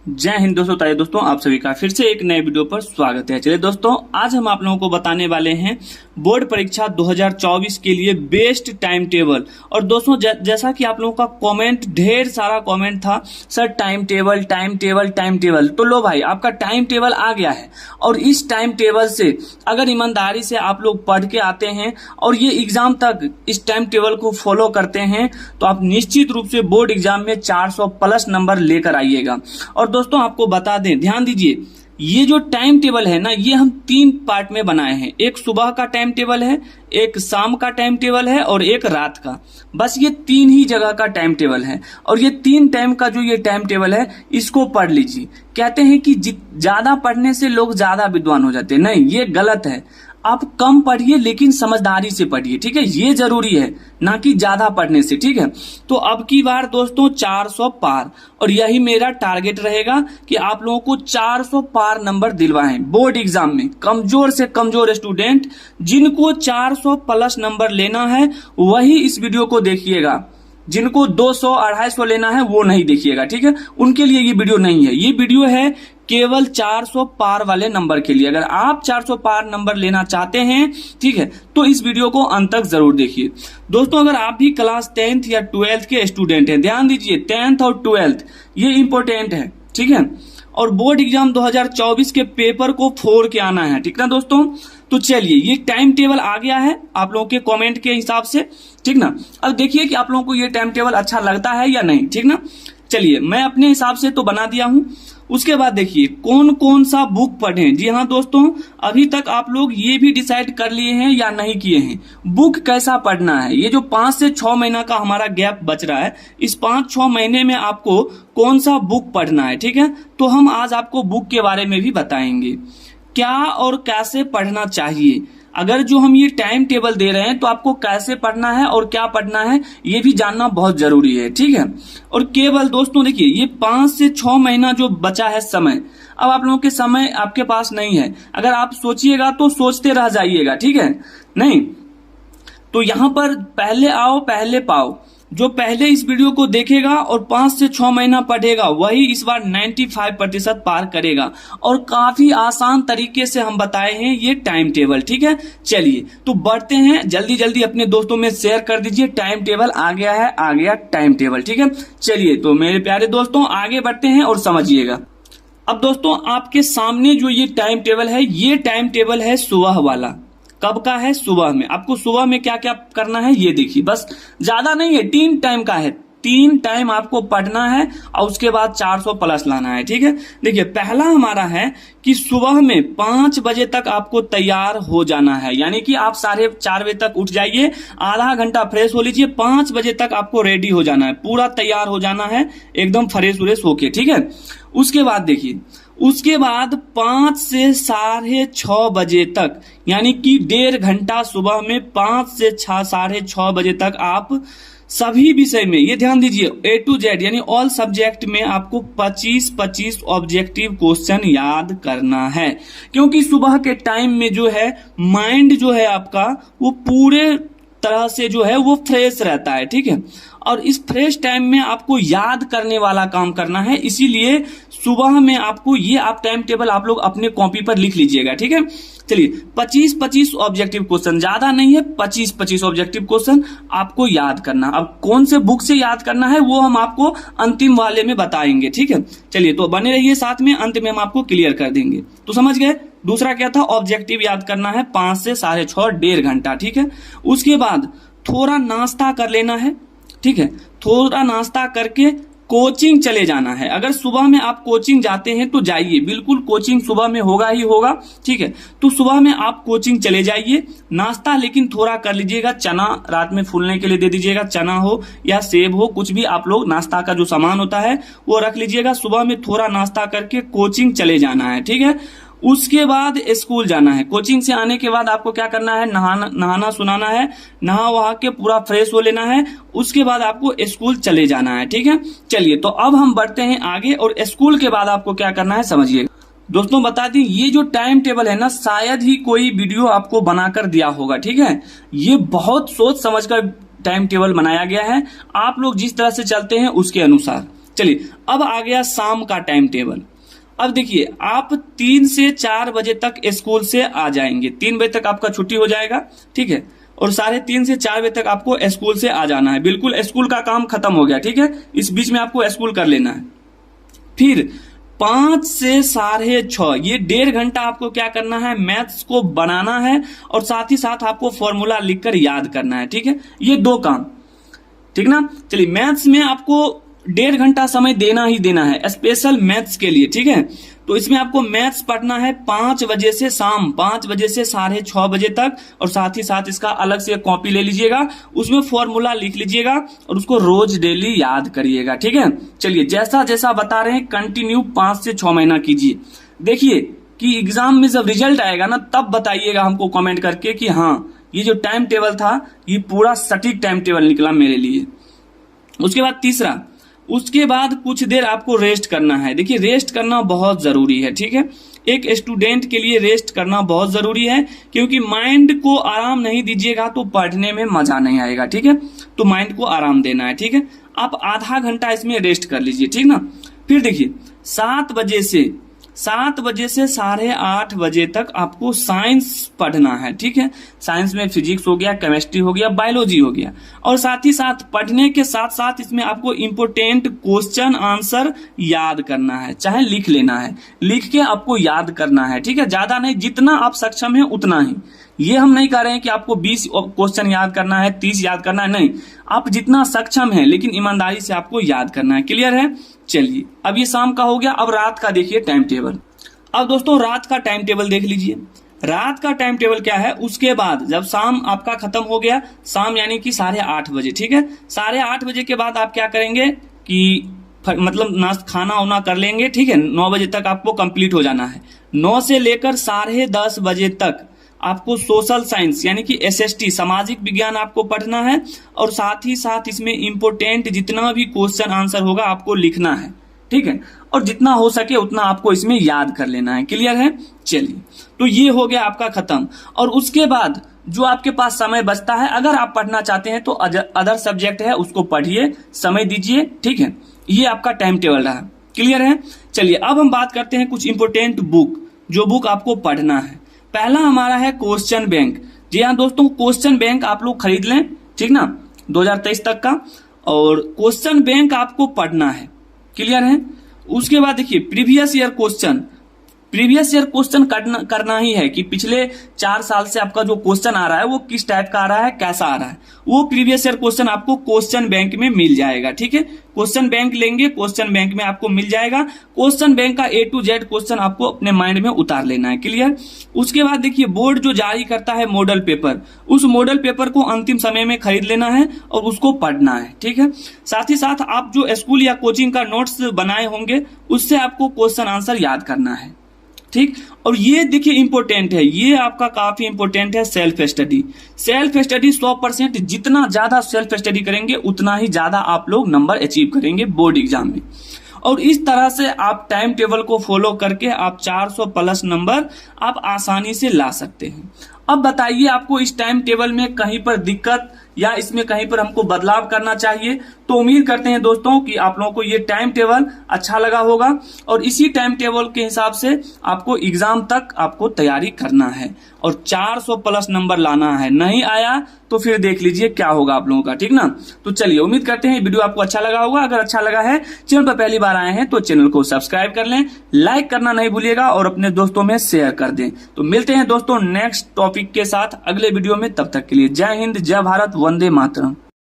जय हिंद दोस्तों। ताइए दोस्तों, आप सभी का फिर से एक नए वीडियो पर स्वागत है। चलिए दोस्तों, आज हम आप लोगों को बताने वाले हैं बोर्ड परीक्षा 2024 के लिए बेस्ट टाइम टेबल। और दोस्तों जैसा कि आप लोगों का कमेंट, ढेर सारा कमेंट था, sir time table time table time table. तो लो भाई, आपका टाइम टेबल आ गया है। और इस टाइम टेबल से अगर ईमानदारी से आप लोग पढ़ के आते हैं और ये एग्जाम तक इस टाइम टेबल को फॉलो करते हैं तो आप निश्चित रूप से बोर्ड एग्जाम में 400 प्लस नंबर लेकर आइएगा। और दोस्तों आपको बता दें, ध्यान दीजिए, ये जो टाइम टेबल है ना, ये हम 3 पार्ट में बनाए हैं। एक सुबह का टाइम टेबल है, एक शाम का टाइम टेबल है और एक रात का। बस ये 3 ही जगह का टाइम टेबल है। और ये 3 टाइम का जो ये टाइम टेबल है, इसको पढ़ लीजिए। कहते हैं कि ज्यादा पढ़ने से लोग ज्यादा विद्वान हो जाते हैं, नहीं, ये गलत है। आप कम पढ़िए लेकिन समझदारी से पढ़िए, ठीक है, ये जरूरी है, ना कि ज्यादा पढ़ने से, ठीक है। तो अब की बार दोस्तों 400 पार, और यही मेरा टारगेट रहेगा कि आप लोगों को 400 पार नंबर दिलवाएं बोर्ड एग्जाम में। कमजोर से कमजोर स्टूडेंट जिनको 400 प्लस नंबर लेना है वही इस वीडियो को देखिएगा। जिनको 200 250 लेना है वो नहीं देखिएगा, ठीक है, उनके लिए ये वीडियो नहीं है। ये वीडियो है केवल 400 पार वाले नंबर के लिए। अगर आप 400 पार नंबर लेना चाहते हैं, ठीक है, तो इस वीडियो को अंत तक जरूर देखिए। दोस्तों अगर आप भी क्लास 10th या 12th के स्टूडेंट हैं, ध्यान दीजिए, 10th और 12th ये इंपॉर्टेंट है, ठीक है। और बोर्ड एग्जाम 2024 के पेपर को फोड़ के आना है, ठीक ना दोस्तों। तो चलिए, ये टाइम टेबल आ गया है आप लोगों के कमेंट के हिसाब से, ठीक ना। अब देखिए कि आप लोगों को ये टाइम टेबल अच्छा लगता है या नहीं, ठीक ना। चलिए, मैं अपने हिसाब से तो बना दिया हूं। उसके बाद देखिए कौन कौन सा बुक पढ़ें। जी हाँ दोस्तों, अभी तक आप लोग ये भी डिसाइड कर लिए हैं या नहीं किए हैं, बुक कैसा पढ़ना है। ये जो 5 से 6 महीना का हमारा गैप बच रहा है, इस 5-6 महीने में आपको कौन सा बुक पढ़ना है, ठीक है। तो हम आज आपको बुक के बारे में भी बताएंगे, क्या और कैसे पढ़ना चाहिए। अगर जो हम ये टाइम टेबल दे रहे हैं तो आपको कैसे पढ़ना है और क्या पढ़ना है ये भी जानना बहुत जरूरी है, ठीक है। और केवल दोस्तों देखिए, ये 5 से 6 महीना जो बचा है समय, अब आप लोगों के समय आपके पास नहीं है। अगर आप सोचिएगा तो सोचते रह जाइएगा, ठीक है, नहीं तो यहां पर पहले आओ पहले पाओ। जो पहले इस वीडियो को देखेगा और 5 से 6 महीना पढ़ेगा वही इस बार 95% पार करेगा। और काफी आसान तरीके से हम बताए हैं ये टाइम टेबल, ठीक है। चलिए तो बढ़ते हैं, जल्दी जल्दी अपने दोस्तों में शेयर कर दीजिए। टाइम टेबल आ गया है, आ गया टाइम टेबल, ठीक है। चलिए तो मेरे प्यारे दोस्तों आगे बढ़ते हैं और समझिएगा। अब दोस्तों आपके सामने जो ये टाइम टेबल है, ये टाइम टेबल है सुबह वाला। कब का है? सुबह में। आपको सुबह में क्या क्या करना है ये देखिए, बस ज्यादा नहीं है, 3 टाइम का है। 3 टाइम आपको पढ़ना है और उसके बाद 400 प्लस लाना है, ठीक है। देखिए पहला हमारा है कि सुबह में 5 बजे तक आपको तैयार हो जाना है, यानी कि आप 4:30 बजे तक उठ जाइए, आधा घंटा फ्रेश हो लीजिए, 5 बजे तक आपको रेडी हो जाना है, पूरा तैयार हो जाना है, एकदम फ्रेश व्रेश होके, ठीक है। उसके बाद देखिए, उसके बाद 5 से 6:30 बजे तक, यानी कि 1.5 घंटा सुबह में 5 से 6:30 बजे तक आप सभी विषय में, ये ध्यान दीजिए, A to Z यानी ऑल सब्जेक्ट में आपको 25-25 ऑब्जेक्टिव क्वेश्चन याद करना है। क्योंकि सुबह के टाइम में जो है माइंड जो है आपका वो पूरे तरह से जो है वो फ्रेश रहता है, ठीक है। और इस फ्रेश टाइम में आपको याद करने वाला काम करना है, इसीलिए सुबह में आपको ये आप टाइम टेबल आप लोग अपने कॉपी पर लिख लीजिएगा, ठीक है। चलिए 25-25 ऑब्जेक्टिव क्वेश्चन, ज्यादा नहीं है, 25-25 ऑब्जेक्टिव क्वेश्चन आपको याद करना। अब कौन से बुक से याद करना है वो हम आपको अंतिम वाले में बताएंगे, ठीक है। चलिए तो बने रहिए साथ में, अंत में हम आपको क्लियर कर देंगे। तो समझ गए, दूसरा क्या था, ऑब्जेक्टिव याद करना है 5 से 6:30, 1.5 घंटा, ठीक है। उसके बाद थोड़ा नाश्ता कर लेना है, ठीक है। थोड़ा नाश्ता करके कोचिंग चले जाना है। अगर सुबह में आप कोचिंग जाते हैं तो जाइए, बिल्कुल कोचिंग सुबह में होगा ही होगा, ठीक है। तो सुबह में आप कोचिंग चले जाइए, नाश्ता लेकिन थोड़ा कर लीजिएगा, चना रात में फूलने के लिए दे दीजिएगा, चना हो या सेब हो, कुछ भी आप लोग नाश्ता का जो सामान होता है वो रख लीजिएगा। सुबह में थोड़ा नाश्ता करके कोचिंग चले जाना है, ठीक है। उसके बाद स्कूल जाना है। कोचिंग से आने के बाद आपको क्या करना है, नहाना सुनाना है, नहा वहा के पूरा फ्रेश हो लेना है। उसके बाद आपको स्कूल चले जाना है, ठीक है। चलिए तो अब हम बढ़ते हैं आगे, और स्कूल के बाद आपको क्या करना है समझिएगा। दोस्तों बता दें, ये जो टाइम टेबल है ना, शायद ही कोई वीडियो आपको बनाकर दिया होगा, ठीक है। ये बहुत सोच समझकर टाइम टेबल बनाया गया है, आप लोग जिस तरह से चलते हैं उसके अनुसार, चलिए अब आ गया शाम का टाइम टेबल। अब देखिए आप 3 से 4 बजे तक स्कूल से आ जाएंगे, 3 बजे तक आपका छुट्टी हो जाएगा, ठीक है, और 3:30 से 4 बजे तक आपको स्कूल से आ जाना है, बिल्कुल स्कूल का काम खत्म हो गया, ठीक है, इस बीच में आपको स्कूल कर लेना है। फिर 5 से 6:30 ये 1.5 घंटा आपको क्या करना है, मैथ्स को बनाना है और साथ ही साथ आपको फॉर्मूला लिखकर याद करना है, ठीक है, ये 2 काम, ठीक ना। चलिए मैथ्स में आपको 1.5 घंटा समय देना ही देना है स्पेशल मैथ्स के लिए, ठीक है। तो इसमें आपको मैथ्स पढ़ना है 5 बजे से शाम 5 बजे से 6:30 बजे तक, और साथ ही साथ इसका अलग से कॉपी ले लीजिएगा, उसमें फॉर्मूला लिख लीजिएगा और उसको रोज डेली याद करिएगा, ठीक है। चलिए जैसा जैसा बता रहे हैं कंटिन्यू 5 से 6 महीना कीजिए। देखिए कि एग्जाम में जब रिजल्ट आएगा ना तब बताइएगा हमको कमेंट करके कि हाँ ये जो टाइम टेबल था ये पूरा सटीक टाइम टेबल निकला मेरे लिए। उसके बाद तीसरा, उसके बाद कुछ देर आपको रेस्ट करना है। देखिए रेस्ट करना बहुत जरूरी है, ठीक है, एक स्टूडेंट के लिए रेस्ट करना बहुत जरूरी है, क्योंकि माइंड को आराम नहीं दीजिएगा तो पढ़ने में मजा नहीं आएगा, ठीक है, तो माइंड को आराम देना है, ठीक है। आप आधा घंटा इसमें रेस्ट कर लीजिए, ठीक ना। फिर देखिए 7 बजे से 8:30 बजे तक आपको साइंस पढ़ना है, ठीक है, साइंस में फिजिक्स हो गया, केमिस्ट्री हो गया, बायोलॉजी हो गया, और साथ ही साथ पढ़ने के साथ साथ इसमें आपको इंपोर्टेंट क्वेश्चन आंसर याद करना है, चाहे लिख लेना है, लिख के आपको याद करना है, ठीक है, ज्यादा नहीं, जितना आप सक्षम है उतना ही। ये हम नहीं कह रहे हैं कि आपको 20 क्वेश्चन याद करना है, 30 याद करना है, नहीं, आप जितना सक्षम है लेकिन ईमानदारी से आपको याद करना है। क्लियर है। चलिए अब ये शाम का हो गया, अब रात का देखिए टाइम टेबल। अब दोस्तों रात का टाइम टेबल देख लीजिए, रात का टाइम टेबल क्या है। उसके बाद जब शाम आपका खत्म हो गया, शाम यानी कि 8:30 बजे, ठीक है, 8:30 बजे के बाद आप क्या करेंगे कि मतलब खाना वाना कर लेंगे, ठीक है, 9 बजे तक आपको कंप्लीट हो जाना है। 9 से लेकर 10:30 बजे तक आपको सोशल साइंस यानी कि SST सामाजिक विज्ञान आपको पढ़ना है, और साथ ही साथ इसमें इंपोर्टेंट जितना भी क्वेश्चन आंसर होगा आपको लिखना है, ठीक है, और जितना हो सके उतना आपको इसमें याद कर लेना है। क्लियर है। चलिए तो ये हो गया आपका खत्म, और उसके बाद जो आपके पास समय बचता है, अगर आप पढ़ना चाहते हैं तो अदर सब्जेक्ट है उसको पढ़िए, समय दीजिए, ठीक है, ये आपका टाइम टेबल रहा। क्लियर है। चलिए अब हम बात करते हैं कुछ इंपोर्टेंट बुक, जो बुक आपको पढ़ना है। पहला हमारा है क्वेश्चन बैंक। जी हाँ दोस्तों, क्वेश्चन बैंक आप लोग खरीद लें, ठीक ना, 2023 तक का, और क्वेश्चन बैंक आपको पढ़ना है। क्लियर है। उसके बाद देखिए प्रीवियस ईयर क्वेश्चन करना ही है कि पिछले 4 साल से आपका जो क्वेश्चन आ रहा है वो किस टाइप का आ रहा है, कैसा आ रहा है, वो प्रीवियस ईयर क्वेश्चन आपको क्वेश्चन बैंक में मिल जाएगा, ठीक है। क्वेश्चन बैंक लेंगे, क्वेश्चन बैंक में आपको मिल जाएगा, क्वेश्चन बैंक का A to Z क्वेश्चन आपको अपने माइंड में उतार लेना है। क्लियर। उसके बाद देखिए बोर्ड जो जारी करता है मॉडल पेपर, उस मॉडल पेपर को अंतिम समय में खरीद लेना है और उसको पढ़ना है, ठीक है। साथ ही साथ आप जो स्कूल या कोचिंग का नोट्स बनाए होंगे उससे आपको क्वेश्चन आंसर याद करना है, ठीक। और ये देखिए इंपॉर्टेंट है, ये आपका काफी इंपॉर्टेंट है, सेल्फ स्टडी। सेल्फ स्टडी 100%, जितना ज्यादा सेल्फ स्टडी करेंगे उतना ही ज्यादा आप लोग नंबर अचीव करेंगे बोर्ड एग्जाम में। और इस तरह से आप टाइम टेबल को फॉलो करके आप 400 प्लस नंबर आप आसानी से ला सकते हैं। अब बताइए आपको इस टाइम टेबल में कहीं पर दिक्कत या इसमें कहीं पर हमको बदलाव करना चाहिए। तो उम्मीद करते हैं दोस्तों कि आप लोगों को ये टाइम टेबल अच्छा लगा होगा, और इसी टाइम टेबल के हिसाब से आपको एग्जाम तक आपको तैयारी करना है और 400 प्लस नंबर लाना है। नहीं आया तो फिर देख लीजिए क्या होगा आप लोगों का, ठीक ना। तो चलिए उम्मीद करते हैं वीडियो आपको अच्छा लगा होगा। अगर अच्छा लगा है, चैनल पर पहली बार आए हैं तो चैनल को सब्सक्राइब कर लें, लाइक करना नहीं भूलिएगा और अपने दोस्तों में शेयर कर दें। तो मिलते हैं दोस्तों नेक्स्ट टॉपिक के साथ अगले वीडियो में, तब तक के लिए जय हिंद, जय भारत, वंदे मातरम।